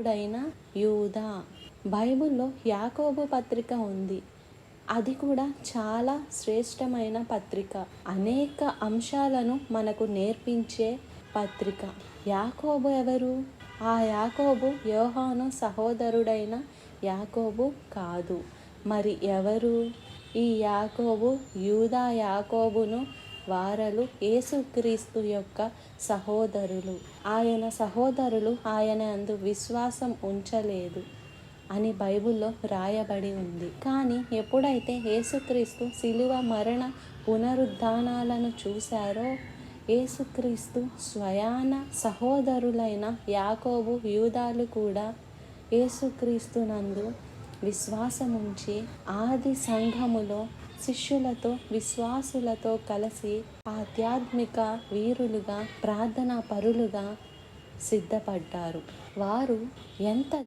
సహోదరుడైన యూదా. బైబిల్లో యాకోబు పత్రిక ఉంది. అది కూడా చాలా శ్రేష్టమైన పత్రిక. అనేక అంశాలను మనకు నేర్పించే పత్రిక. యాకోబు ఎవరు? ఆ యాకోబు యోహాను సహోదరుడైన యాకోబు కాదు. మరి ఎవరు? ఈ యాకోబు యూదా యాకోబును వారలు యేసుక్రీస్తు యొక్క సహోదరులు. ఆయన సహోదరులు ఆయన యందు విశ్వాసం ఉంచలేదు అని బైబిల్లో రాయబడి ఉంది. కానీ ఎప్పుడైతే యేసుక్రీస్తు శిలువ మరణ పునరుద్ధానాలను చూశారో, యేసుక్రీస్తు స్వయాన సహోదరులైన యాకోబు యూదాలు కూడా యేసుక్రీస్తునందు విశ్వాసముంచి ఆది సంఘములో శిష్యులతో విశ్వాసులతో కలిసి ఆధ్యాత్మిక వీరులుగా ప్రార్థనా పరులుగా సిద్ధపడ్డారు. వారు ఎంత